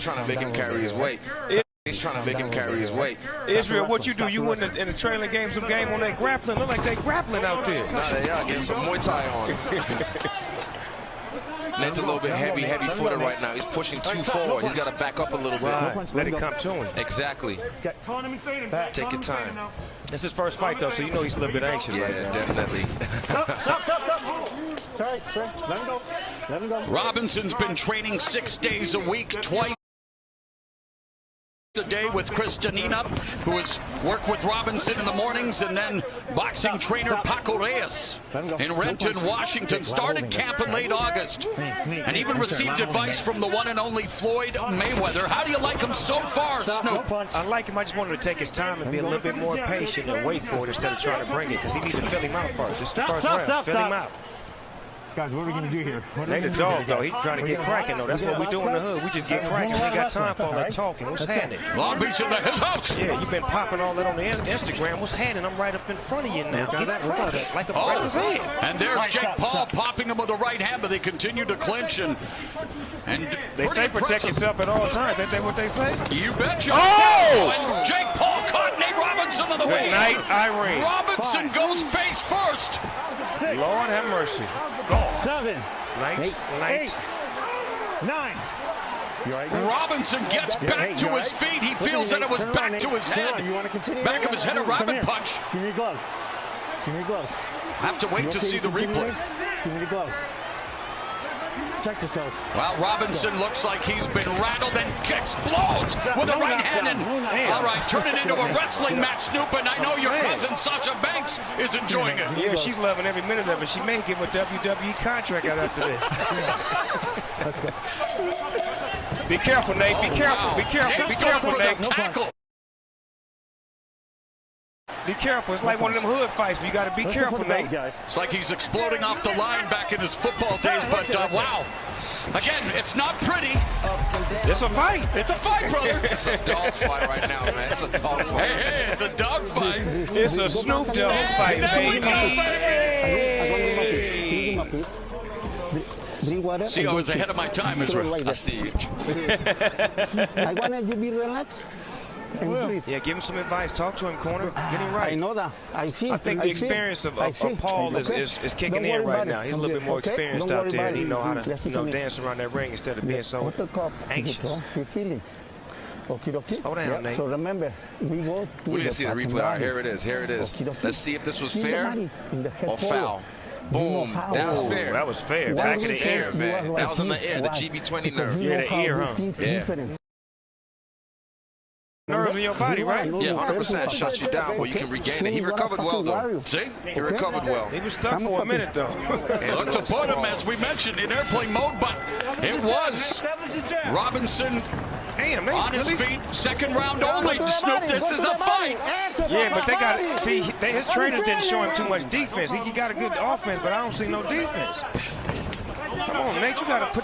trying to make him carry his weight. He's trying to make him carry his weight. Israel, what you do? You win in the trailing game, some game on that grappling. Look like they grappling out there. Nah, they are getting some Muay Thai on. Nate's a little bit heavy-footed right now. He's pushing too forward. He's got to back up a little bit. Right. Let it come to him. Exactly. Take your time. It's his first fight, though, so you know he's a little bit anxious right now. Definitely. Stop. Sorry. Let him go. Let him go. Robinson's been training 6 days a week, twice a day with Chris Danina, who has worked with Robinson in the mornings, and then boxing trainer Paco Reyes in Renton, Washington. Started camp in late August and even received advice from the one and only Floyd Mayweather. How do you like him so far, Snoop? I like him. I just wanted to take his time and be a little bit more patient and wait for it instead of trying to bring it, because he needs to fill him out first. Just the first round. Fill him out. Guys, what are we going to do here? They the dog, though. He's trying to get cracking, though. That's what we do in the hood. We just get cracking. We ain't got time for all that talking. What's happening? Long Beach in his house. Yeah, you've been popping all that on the Instagram. What's happening? I'm right up in front of you now. Get cracking like a breakfast egg. And there's Jake Paul popping him with the right hand, but they continue to clinch. And they say protect yourself at all times. Ain't that what they say? You betcha. Oh! And Jake Paul caught Nate Robinson on the way. Good night, Irene. Robinson goes face first. 6. Lord have mercy. Go. 7. Night. 8. 9. You right, Robinson gets back to his feet. He feels that it was back to his head. You want to continue? Back of his head, a rabbit punch. Give me your gloves. Give me your gloves. Have to wait to see the replay. Give me the gloves. Check yourselves. Well, Robinson looks like he's been rattled and explodes with the right hand. And all right, turn it into a wrestling match, Snoop. And I know your cousin Sasha Banks is enjoying it. Yeah, she's loving every minute of it. She may give a WWE contract out after this. Let's go. Be careful, Nate. Be careful. Wow. Be careful. Be careful, Nate. Tackle. Be careful. It's like one of them hood fights, but you got to be careful, Nate. Guys. It's like he's exploding off the line back in his football days, but wow. Again, it's not pretty. It's a fight. It's a fight, brother. It's a dog fight right now, man. It's a dog fight. Hey, it's a dog fight. It's a Snoop Dogg fight, baby. Drink water. See, I was ahead of my time, Israel. I see you. I wanted you to be relaxed and breathe. Yeah, give him some advice. Talk to him, corner. Get him right. I know that. I see. I think the experience of Paul is kicking in right now. He's a little bit more experienced out there, and he know how to dance around that ring instead of being so anxious. Slow down, Nate. So remember, we go. We didn't see the replay. All right, here it is. Here it is. Let's see if this was fair or foul. Boom. That was fair. That was fair. Back in the air, man. That was in the air. The GB20 nerve. Yeah, the ear, huh? Yeah. Nerves in your body, right? Yeah, 100% shuts you down, but you can regain it. He recovered well, though. See? He recovered well. He was stuck for a minute, though. Looked to put him, as we mentioned, in airplane mode, but it was Robinson on his feet. Second round only. Snoop, this is a fight. Yeah, but they got to see, his trainers didn't show him too much defense. He got a good offense, but I don't see no defense. Come on, Nate, you got to.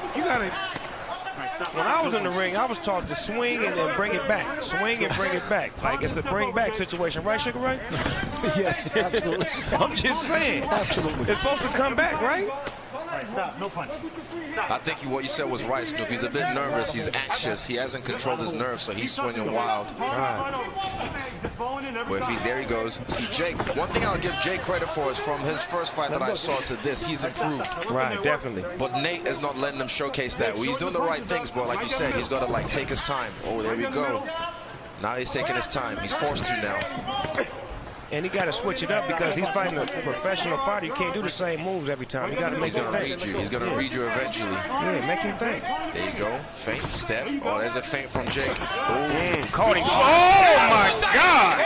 When I was in the ring, I was taught to swing and then bring it back. Swing and bring it back. Like it's a bring back situation, right, Sugar Ray? Yes, absolutely. I'm just saying. Absolutely. It's supposed to come back, right? Stop. No punch. Stop. I think what you said was right, Snoop. He's a bit nervous. He's anxious. He hasn't controlled his nerves, so he's swinging wild. But there he goes. See, Jake, one thing I'll give Jake credit for is from his first fight that I saw to this, he's improved. Right, definitely. But Nate is not letting him showcase that. Well, he's doing the right things, but like you said, he's got to like take his time. Oh, there we go. Now he's taking his time. He's forced to now. And he got to switch it up because he's fighting a professional fighter. You can't do the same moves every time. You got to make him think. He's going to read you eventually. Yeah, make him think. There you go. Feint, step. Oh, there's a feint from Jake. Caught him. Oh, my God.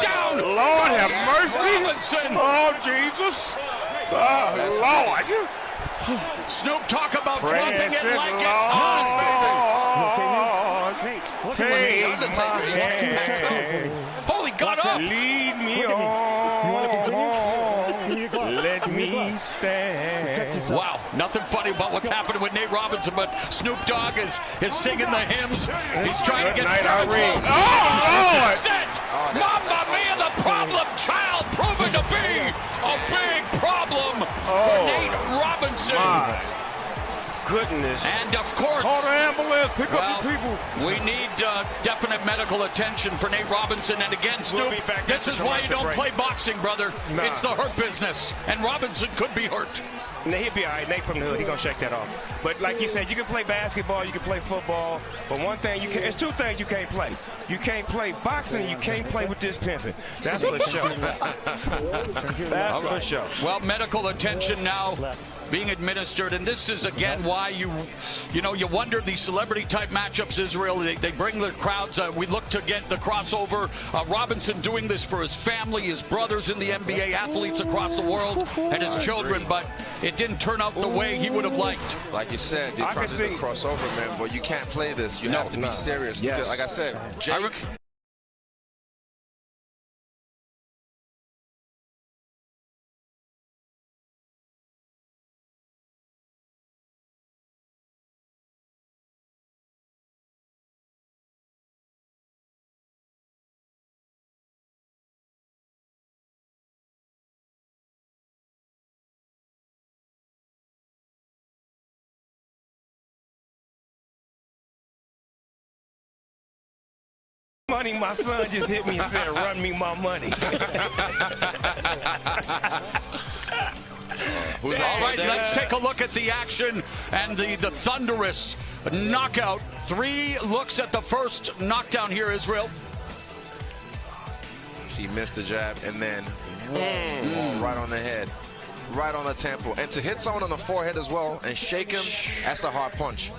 Down. Lord have mercy. Robinson. Oh, Jesus. Oh, Lord. Snoop, talk about dropping it like it's hot, baby. Take my hand. Holy, got up. Lead me on. Let me stand. Wow, nothing funny about what's happening with Nate Robinson, but Snoop Dogg is singing the hymns. He's trying to get started. Oh, Lord! Mamma Mia, the problem child, proven to be a big problem for Nate Robinson. goodness. And, of course, call the ambulance. Pick up the people. We need definite medical attention for Nate Robinson. And again, Snoop, this is why you don't play boxing, brother. Nah. It's the hurt business. And Robinson could be hurt. He'll be all right. Nate from the hood, he's going to shake that off. But like you said, you can play basketball, you can play football. But one thing, there's two things you can't play. You can't play boxing, you can't play with this pimping. That's for sure. That's for sure. Well, medical attention now being administered, and this is again why you wonder these celebrity type matchups. Israel, they bring the crowds. We look to get the crossover. Robinson doing this for his family, his brothers in the NBA, athletes across the world, and his children, but it didn't turn out the way he would have liked. Like you said, they're trying to do the crossover, man, but you can't play this. You have to be serious. Yes. Like I said, Jake. Money, my son just hit me and said, run me my money. All right, let's take a look at the action and the thunderous knockout. 3 looks at the first knockdown here, Israel. He missed the jab and then right on the head, right on the temple. And to hit someone on the forehead as well and shake him, that's a hard punch.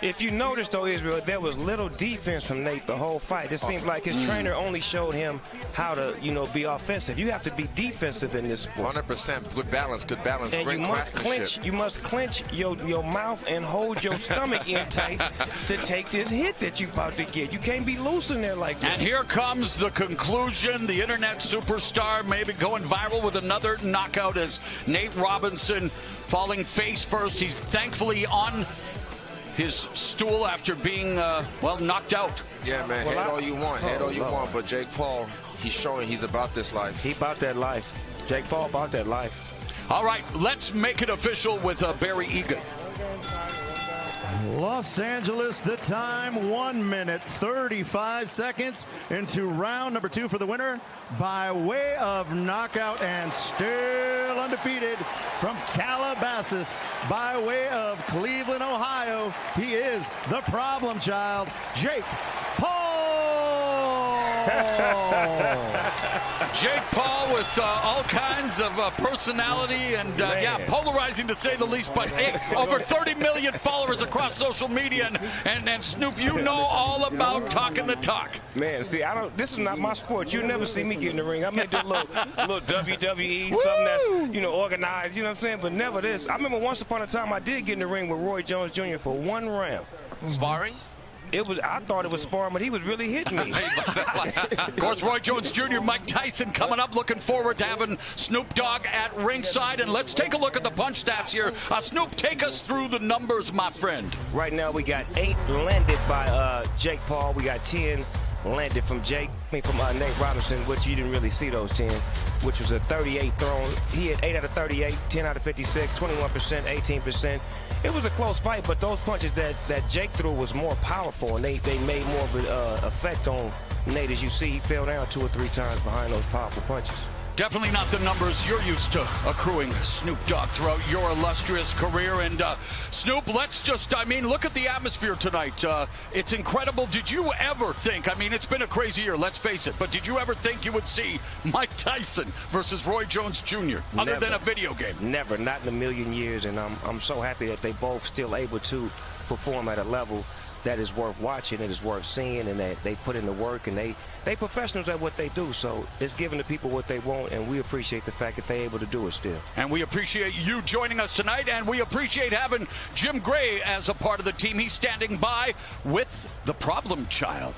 If you notice, though, Israel, there was little defense from Nate the whole fight. It seemed like his trainer only showed him how to, be offensive. You have to be defensive in this sport. 100%. Good balance, good balance. And great you must clench your mouth and hold your stomach in tight to take this hit that you're about to get. You can't be loose in there like that. And here comes the conclusion. The internet superstar maybe going viral with another knockout as Nate Robinson falling face first. He's thankfully on his stool after being, knocked out. Yeah, man, hate all you want, but Jake Paul, he's showing he's about this life. He about that life. Jake Paul about that life. All right, let's make it official with Barry Egan. Los Angeles, the time 1 minute 35 seconds into round number 2 for the winner by way of knockout and still undefeated from Calabasas by way of Cleveland, Ohio. He is the problem child, Jake Paul. Jake Paul with all kinds of personality and, polarizing to say the least. But hey, over 30 million followers across social media. And Snoop, you know all about talking the talk. Man, see, this is not my sport. You'll never see me get in the ring. I may do a little WWE, something that's, organized, you know what I'm saying? But never this. I remember once upon a time I did get in the ring with Roy Jones Jr. for 1 round. Sparring? I thought it was sparring, but he was really hitting me. Of course, Roy Jones Jr., Mike Tyson coming up. Looking forward to having Snoop Dogg at ringside. And let's take a look at the punch stats here. Snoop, take us through the numbers, my friend. Right now, we got 8 landed by Jake Paul. We got 10 landed from Nate Robinson, which you didn't really see those 10, which was a 38 thrown. He had 8 out of 38, 10 out of 56, 21%, 18%. It was a close fight, but those punches that Jake threw was more powerful, and they made more of an effect on Nate. As you see, he fell down 2 or 3 times behind those powerful punches. Definitely not the numbers you're used to accruing, Snoop Dogg, throughout your illustrious career. And Snoop, let's just, look at the atmosphere tonight. It's incredible. Did you ever think, it's been a crazy year, let's face it, but did you ever think you would see Mike Tyson versus Roy Jones Jr., other than a video game? Never, not in a million years. And I'm so happy that they both still able to perform at a level that is worth watching, it is worth seeing, and that they put in the work, and they professionals at what they do. So it's giving the people what they want, and we appreciate the fact that they're able to do it still. And we appreciate you joining us tonight, and we appreciate having Jim Gray as a part of the team. He's standing by with the problem child.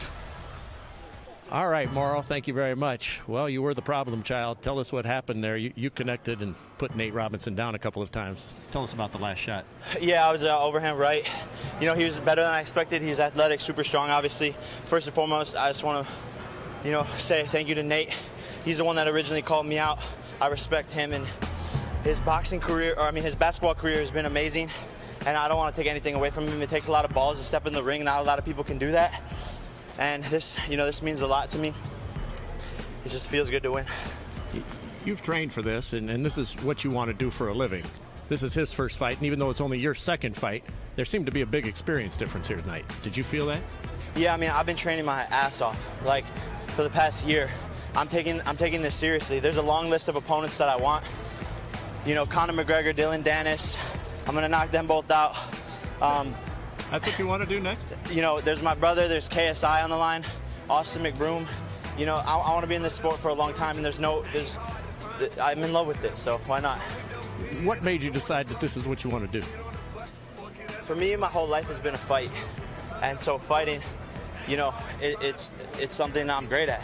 All right, Morrow, thank you very much. Well, you were the problem child. Tell us what happened there. You connected and put Nate Robinson down a couple of times. Tell us about the last shot. Yeah, I was overhand right. He was better than I expected. He's athletic, super strong, obviously. First and foremost, I just want to, say thank you to Nate. He's the one that originally called me out. I respect him, and his boxing career, his basketball career has been amazing. and I don't want to take anything away from him. It takes a lot of balls to step in the ring. Not a lot of people can do that. And this, you know, this means a lot to me. It just feels good to win. You've trained for this, and this is what you want to do for a living. This is his first fight, and even though it's only your second fight, there seemed to be a big experience difference here tonight. Did you feel that? Yeah, I mean, I've been training my ass off, like, for the past year. I'm taking this seriously. There's a long list of opponents that I want. You know, Conor McGregor, Dylan Dennis. I'm going to knock them both out. That's what you want to do next? You know, there's my brother, there's KSI on the line, Austin McBroom. You know, I want to be in this sport for a long time, and I'm in love with it, so why not? What made you decide that this is what you want to do? For me, my whole life has been a fight. And so fighting, you know, it's something I'm great at.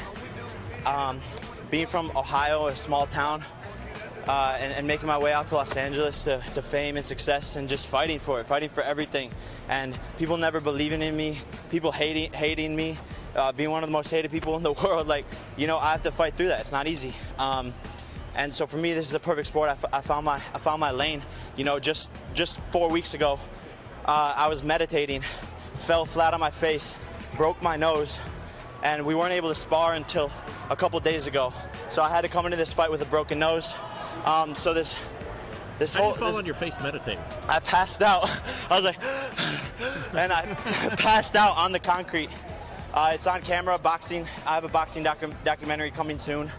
Being from Ohio, a small town, and making my way out to Los Angeles to fame and success, and just fighting for it, fighting for everything. And people never believing in me, people hating me, being one of the most hated people in the world. Like, you know, I have to fight through that. It's not easy. And so for me, this is a perfect sport. I found my lane. You know, just 4 weeks ago, I was meditating, fell flat on my face, broke my nose, and we weren't able to spar until a couple days ago. So I had to come into this fight with a broken nose. So this How whole did you fall on your face meditating? I passed out. I was like, and I passed out on the concrete. It's on camera, boxing. I have a boxing documentary coming soon.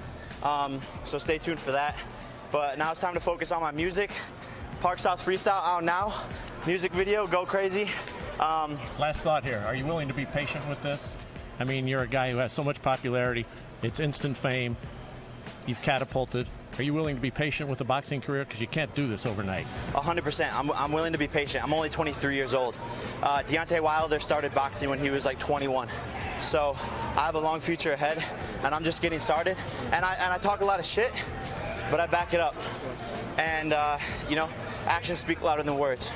So stay tuned for that. But now it's time to focus on my music. Park South Freestyle out now. Music video, go crazy. Last thought here. Are you willing to be patient with this? I mean, you're a guy who has so much popularity. It's instant fame. You've catapulted. Are you willing to be patient with a boxing career? Because you can't do this overnight. 100%. I'm willing to be patient. I'm only 23 years old. Deontay Wilder started boxing when he was like 21. So I have a long future ahead, and I'm just getting started. And I talk a lot of shit, but I back it up. And, you know, actions speak louder than words.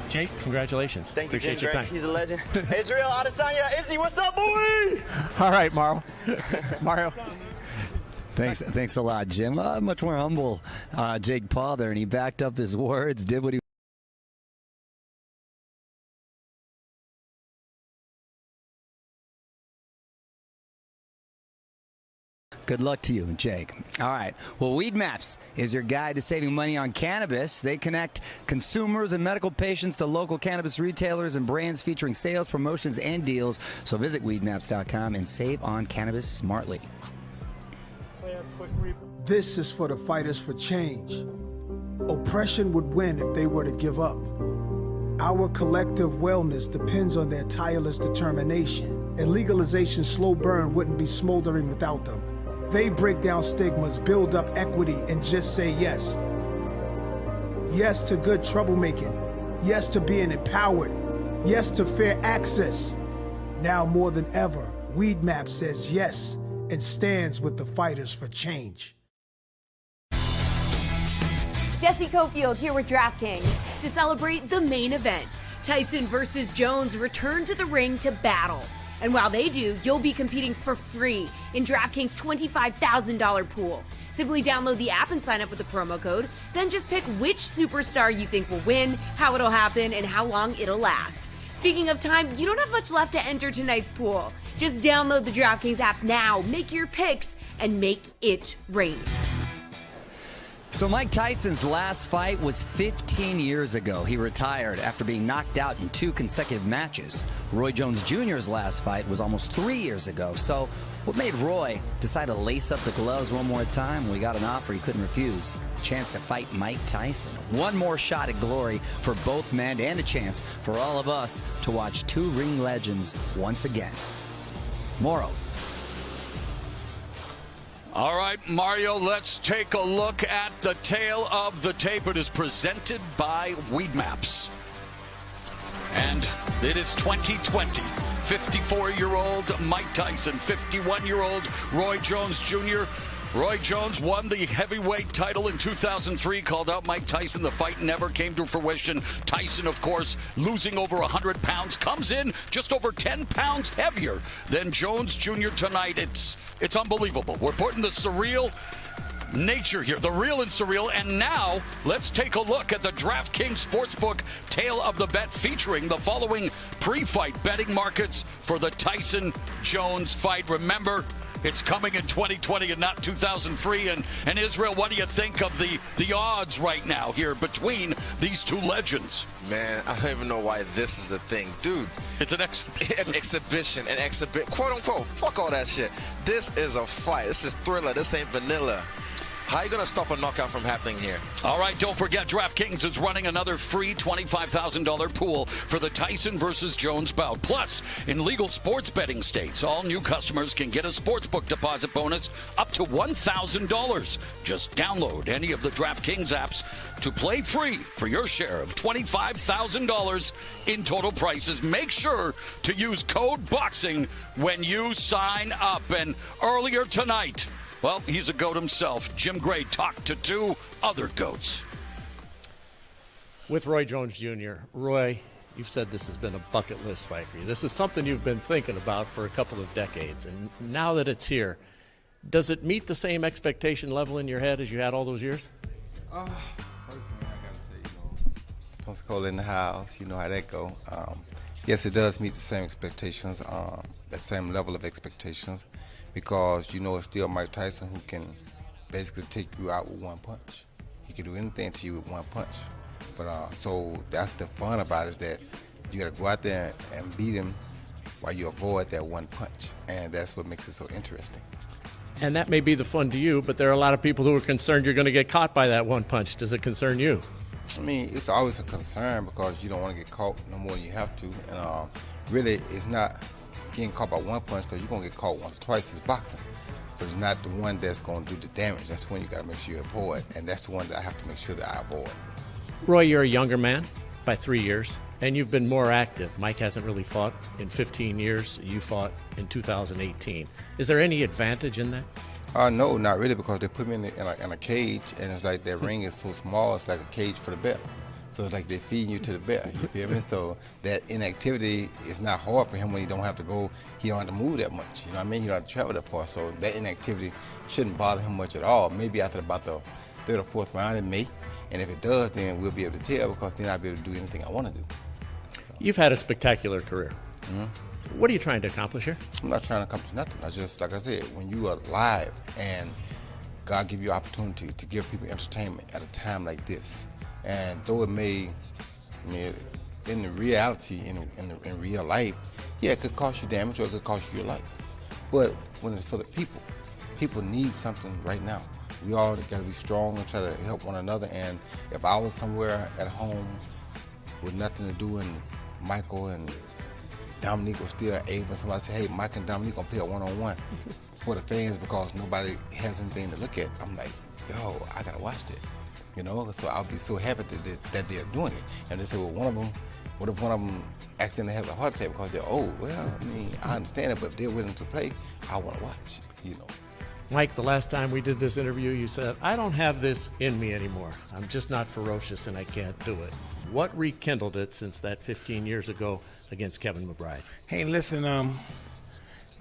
Jake, congratulations. Thank you, Appreciate your time. He's a legend. Israel Adesanya, Izzy, what's up, boy? All right, Mario. Thanks a lot, Jim. Much more humble Jake Paul there, and he backed up his words, did what he Good luck to you, Jake. All right. Well, Weed Maps is your guide to saving money on cannabis. They connect consumers and medical patients to local cannabis retailers and brands featuring sales, promotions, and deals. So visit weedmaps.com and save on cannabis smartly. This is for the fighters for change. Oppression would win if they were to give up. Our collective wellness depends on their tireless determination, and legalization's slow burn wouldn't be smoldering without them. They break down stigmas, build up equity, and just say yes. Yes to good troublemaking. Yes to being empowered. Yes to fair access. Now more than ever, Weed Map says yes and stands with the fighters for change. Jesse Cofield here with DraftKings to celebrate the main event. Tyson versus Jones return to the ring to battle. And while they do, you'll be competing for free in DraftKings' $25,000 pool. Simply download the app and sign up with the promo code. Then just pick which superstar you think will win, how it'll happen, and how long it'll last. Speaking of time, you don't have much left to enter tonight's pool. Just download the DraftKings app now, make your picks, and make it rain. So Mike Tyson's last fight was 15 years ago. He retired after being knocked out in 2 consecutive matches. Roy Jones Jr.'s last fight was almost 3 years ago. So what made Roy decide to lace up the gloves one more time? We got an offer he couldn't refuse. A chance to fight Mike Tyson. One more shot at glory for both men, and a chance for all of us to watch 2 ring legends once again. Morrow. All right, Mario, let's take a look at the tail of the tape. It is presented by Weed Maps. And it is 2020. 54-year-old Mike Tyson, 51-year-old Roy Jones Jr. Roy Jones won the heavyweight title in 2003, called out Mike Tyson. The fight never came to fruition. Tyson, of course, losing over 100 pounds, comes in just over 10 pounds heavier than Jones Jr. tonight. It's unbelievable. We're putting the surreal nature here, the real and surreal. And now let's take a look at the DraftKings Sportsbook Tale of the Bet, featuring the following pre-fight betting markets for the Tyson-Jones fight. Remember, it's coming in 2020 and not 2003. And Israel, what do you think of the odds right now here between these two legends? Man, I don't even know why this is a thing. Dude, it's an exhibition, quote unquote. Fuck all that shit. This is a fight. This is Thriller. This ain't vanilla. How are you going to stop a knockout from happening here? All right, don't forget, DraftKings is running another free $25,000 pool for the Tyson versus Jones bout. Plus, in legal sports betting states, all new customers can get a sportsbook deposit bonus up to $1,000. Just download any of the DraftKings apps to play free for your share of $25,000 in total prizes. Make sure to use code BOXING when you sign up. And earlier tonight, well, he's a GOAT himself. Jim Gray talked to two other GOATs. With Roy Jones Jr., Roy, you've said this has been a bucket list fight for you. This is something you've been thinking about for a couple of decades. And now that it's here, does it meet the same expectation level in your head as you had all those years? Personally, I got to say, Pensacola in the house, you know how that go. Yes, it does meet the same expectations, that same level of expectations. Because it's still Mike Tyson who can basically take you out with one punch. He can do anything to you with one punch. But so that's the fun about it, is that you got to go out there and beat him while you avoid that one punch. And that's what makes it so interesting. And that may be the fun to you, but there are a lot of people who are concerned you're going to get caught by that one punch. Does it concern you? I mean, it's always a concern because you don't want to get caught no more than you have to. And really, it's not getting caught by one punch, because you're going to get caught once or twice. It's boxing. So it's not the one that's going to do the damage. That's the one you got to make sure you avoid. And that's the one that I have to make sure that I avoid. Roy, you're a younger man by 3 years, and you've been more active. Mike hasn't really fought in 15 years. You fought in 2018. Is there any advantage in that? No, not really, because they put me in a cage, and it's like that ring is so small, it's like a cage for the bear. So it's like they're feeding you to the bear, you feel me? So that inactivity is not hard for him when he don't have to go, he don't have to move that much, you know what I mean? He don't have to travel that far, so that inactivity shouldn't bother him much at all. Maybe after about the third or fourth round it may, and if it does, then we'll be able to tell, because then I'll be able to do anything I want to do. So. You've had a spectacular career. Mm-hmm. What are you trying to accomplish here? I'm not trying to accomplish nothing. I just, like I said, when you are alive and God give you opportunity to give people entertainment at a time like this, and though it may, in the reality, in real life, yeah, it could cost you damage or it could cost you your life. But when it's for the people need something right now. We all got to be strong and try to help one another. And if I was somewhere at home with nothing to do, and Michael and Dominique were still able, and somebody say, hey, Mike and Dominique gonna play a one-on-one for the fans because nobody has anything to look at, I'm like, yo, I gotta watch that. So I'll be so happy that they're doing it. And they say, well, what if one of them accidentally has a heart attack because they're old? Well, I understand it, but if they're willing to play, I want to watch, Mike, the last time we did this interview, you said, I don't have this in me anymore. I'm just not ferocious and I can't do it. What rekindled it since that 15 years ago against Kevin McBride? Hey, listen,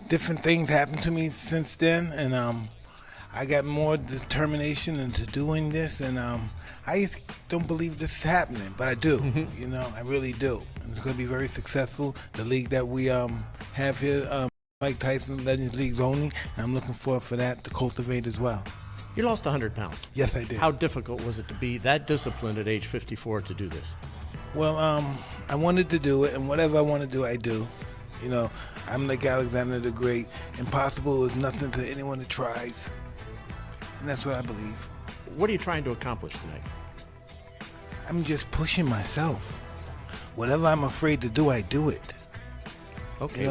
different things happened to me since then, and I got more determination into doing this, and I don't believe this is happening, but I do. I really do. And it's going to be very successful. The league that we have here, Mike Tyson Legends Leagues only, and I'm looking forward for that to cultivate as well. You lost 100 pounds. Yes, I did. How difficult was it to be that disciplined at age 54 to do this? Well, I wanted to do it, and whatever I want to do, I do. I'm like Alexander the Great. Impossible is nothing to anyone that tries. And that's what I believe. What are you trying to accomplish tonight? I'm just pushing myself. Whatever I'm afraid to do, I do it. Okay.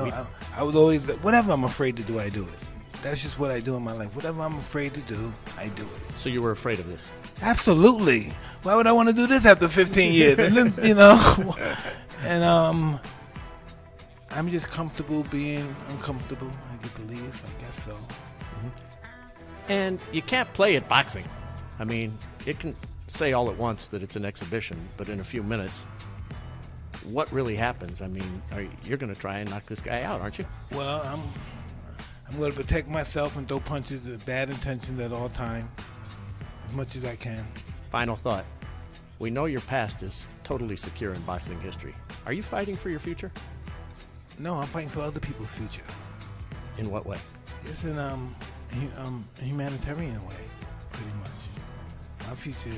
I would always, whatever I'm afraid to do, I do it. That's just what I do in my life. Whatever I'm afraid to do, I do it. So you were afraid of this? Absolutely. Why would I want to do this after 15 years? And then, and I'm just comfortable being uncomfortable, I could believe. I guess so. And you can't play at boxing. I mean, it can say all at once that it's an exhibition, but in a few minutes, what really happens? I mean, you're going to try and knock this guy out, aren't you? Well, I'm going to protect myself and throw punches with bad intentions at all times. as much as I can. Final thought. We know your past is totally secure in boxing history. Are you fighting for your future? No, I'm fighting for other people's future. In what way? It's in a humanitarian way, pretty much. My future,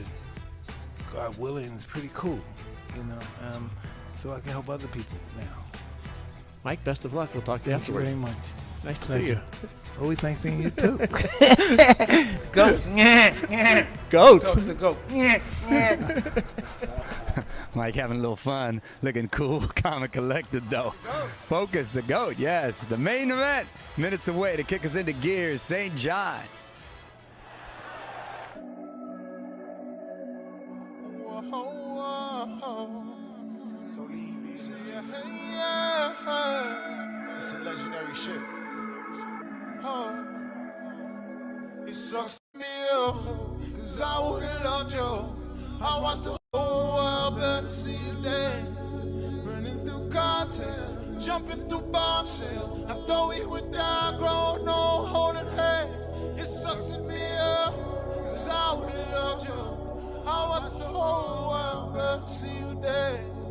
God willing, is pretty cool, you know, so I can help other people now. Mike, best of luck. We'll talk to you afterwards. Thank you very much. Nice to Pleasure. see you. Always nice seeing you too. Goat. Goats. The goat. Mike having a little fun, looking cool, calm and collected though. Focus, the GOAT, yes. The main event, minutes away to kick us into gears, St. John. It's some legendary shit. It sucks to me, cause I would've loved you. I watched the whole world better see you dance. Running through cartels, jumping through bombshells. I thought we would die, grown, no holding hands. It sucks to me, cause I would've loved you. I watched the whole world better see you dance.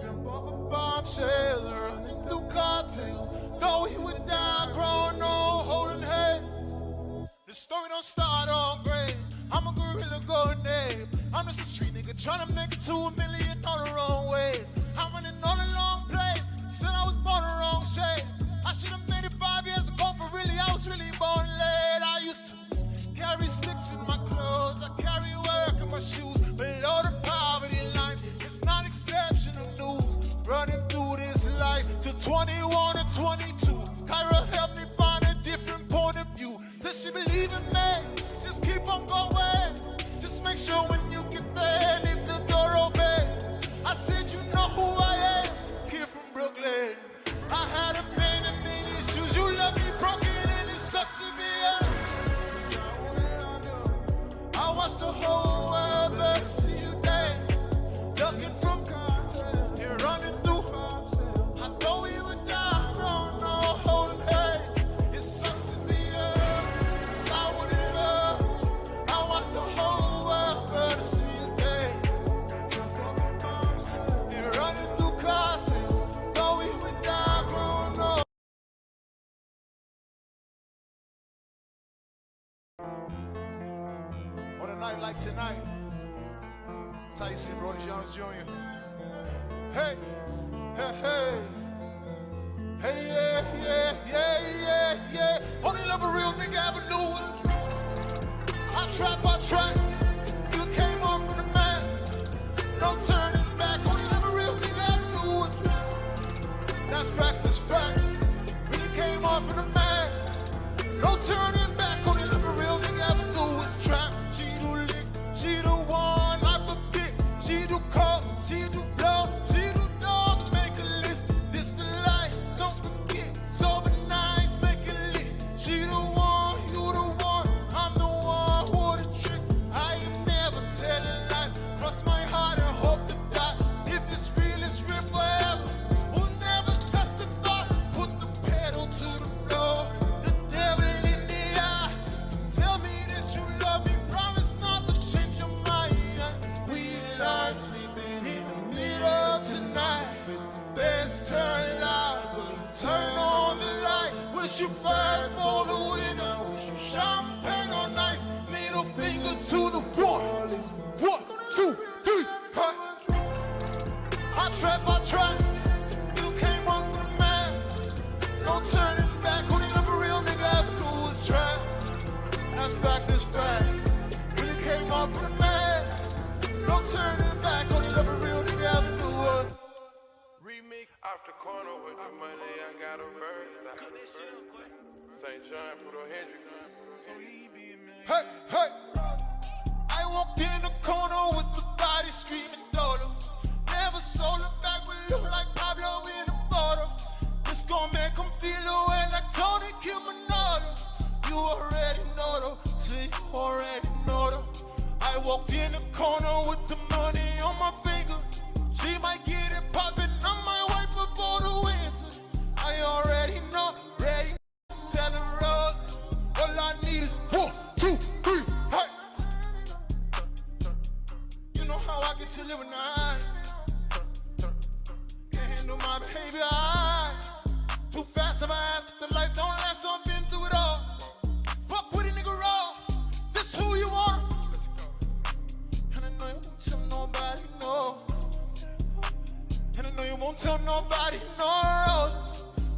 Jump off a bombshell, running through cartels. Thought we would die, grown, no holding hands. The story don't start on grade. I'm a gorilla golden name. I'm just a street nigga trying to make it to $1 million all the wrong ways. I'm running all the long plays. Said I was born the wrong shade. I should have made it 5 years ago, but really I was really born late. I used to carry sticks in my clothes. I carry work in my shoes. Below the poverty line, it's not exceptional news. Running through this life to 21 and 22. Kyra helped me find a different point of view. Said she believe in me, just keep on going. Just make sure when you get there, leave the door open. I said you know who I am, here from Brooklyn. I had a pain and many issues, you left me broken and it sucks to be I watched the whole world better see you dance. Ducking from content, you're running through. I thought we would die, no holding hands. It sucks to be I would've loved you. I watched the whole world better see you dance. You're running through cartels, thought we would die, no. On a night like tonight, Tyson, Roy Jones Jr. Hey, hey, hey. Hey, yeah, yeah, yeah, yeah, yeah. Only love a real nigga avenue. I trap. You came on from the man. No turning back. Only love a real nigga avenue. That's fact, that's fact. When you came on from the man. No turning back. Only love a real nigga avenue. It's trap. She do lick. She do one. I forget. She do call. She do blow. She do dog. Make a list. This the life. Don't forget. Sober nights. Make it lit. She the one. You the one. I'm the one who the trick. I ain't never telling lies. Cross my heart and hope to die. If this real is real forever. We'll never testify. Put the pedal to the floor. The devil in the eye. Tell me that you love me. Promise not to change your mind. We lie sleeping in the middle of tonight. Best turn loud. Turn on the light. Wish you fast for the winner. Wish you champagne on ice. Middle fingers to the one. 1, 2, 3. I trap. You came on from the man. No turning back. Only love a real nigga ever do is trap. That's fact, that's fact. Really came on from the man. No turning back. Only love a real nigga ever do was. Remix off the corner with the money, I got a verse. St. John, put on Hendrix. Hey. I walked in the corner with the body screaming daughter. Never sold it back with look like Pablo in a photo. This gon' make him feel away like Tony Kimonado. You already know though, see, you already know though. I walked in the corner with the money on my finger. She might get it poppin', I might wait before the winter. I already know, ready, tell the rose. All I need is 1, 2, 3, hey. the life don't last, so I've been through it all. Fuck with a nigga raw. This who you are. And I know you won't tell nobody no. And I know you won't tell nobody no.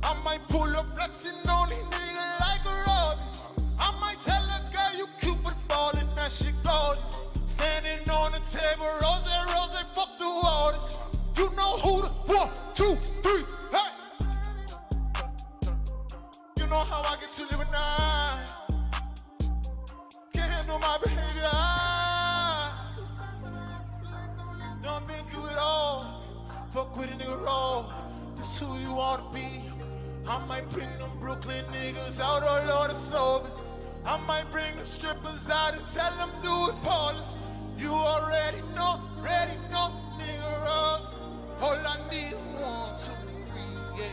I might pull up flexing on these niggas like a Robison. I might tell a girl you cute with ball and that shit gorgeous. Standing on the table, rose, rose, fuck the waters. You know who the 1, 2, 3, hey. You know how I get to live at night. Can't handle my behavior. Done been through it all. Fuck with a nigga roll. This who you ought to be. I might bring them Brooklyn niggas out all of the service. I might bring them strippers out and tell them do it Paulus. You already know, nigga Rose. All I need is 1, 2, 3, yeah.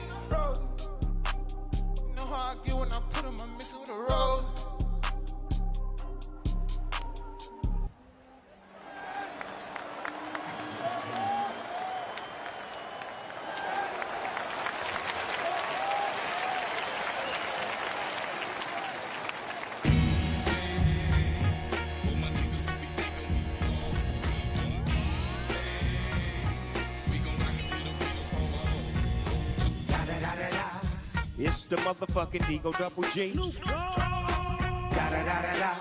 You know how I get when I put them, I mix it with a rose. It's the motherfucking Digo Double G. Da da da da da.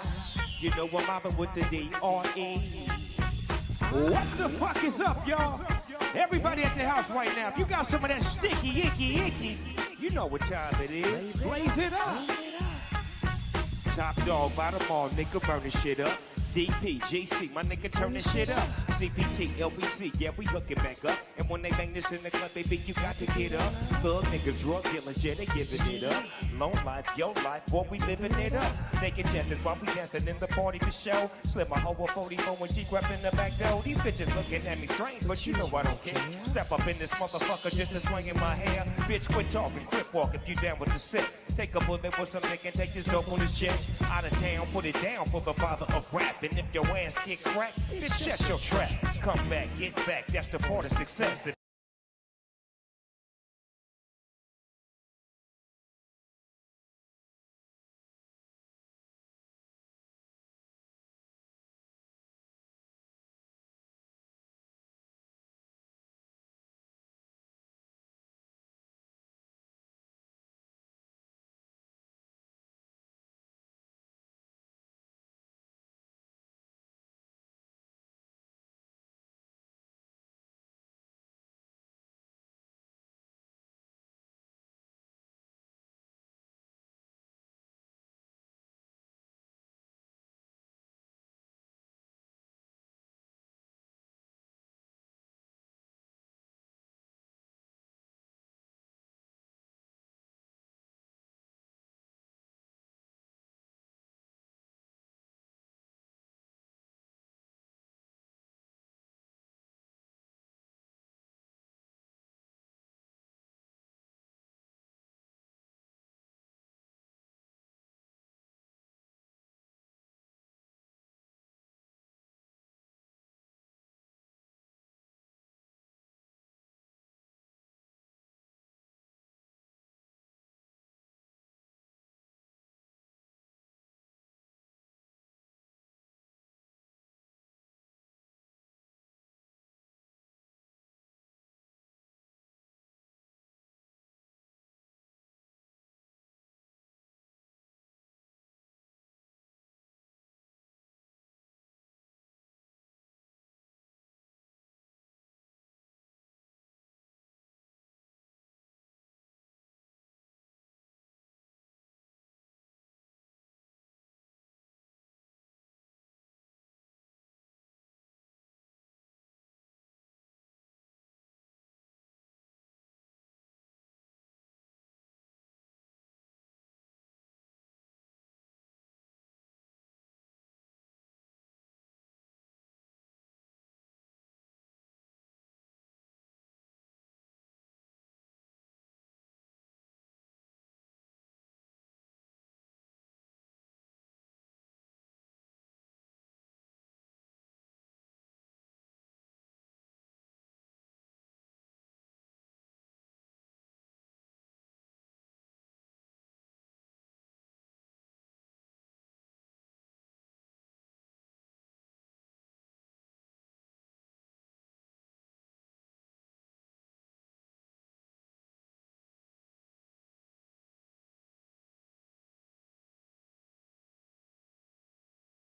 You know I'm mobbing with the D-R-E. What the fuck is up, y'all? Everybody at the house right now, if you got some of that sticky, icky, you know what time it is. Blaze it up. Top dog, bottom all, nigga, burn this shit up. DP, GC, my nigga, turn this shit up. CPT, LBC, yeah, we hooking back up. And when they bang this in the club, baby, you got to get up. Thug niggas, drug dealers, yeah, they giving it up. Long life, your life, boy, we living it up. Taking chances while we dancing in the party for show. Slip my hoe a 44 when she crept in the back door. These bitches looking at me strange, but you know I don't care. Step up in this motherfucker just to swing in my hair. Bitch, quit talking, quit walk if you down with the sick. Take a bullet with some nigga and take this dope on this shit. Out of town, put it down for the father of rap. And if your ass get cracked, bitch, shut your trap. Come back, get back, that's the part of success.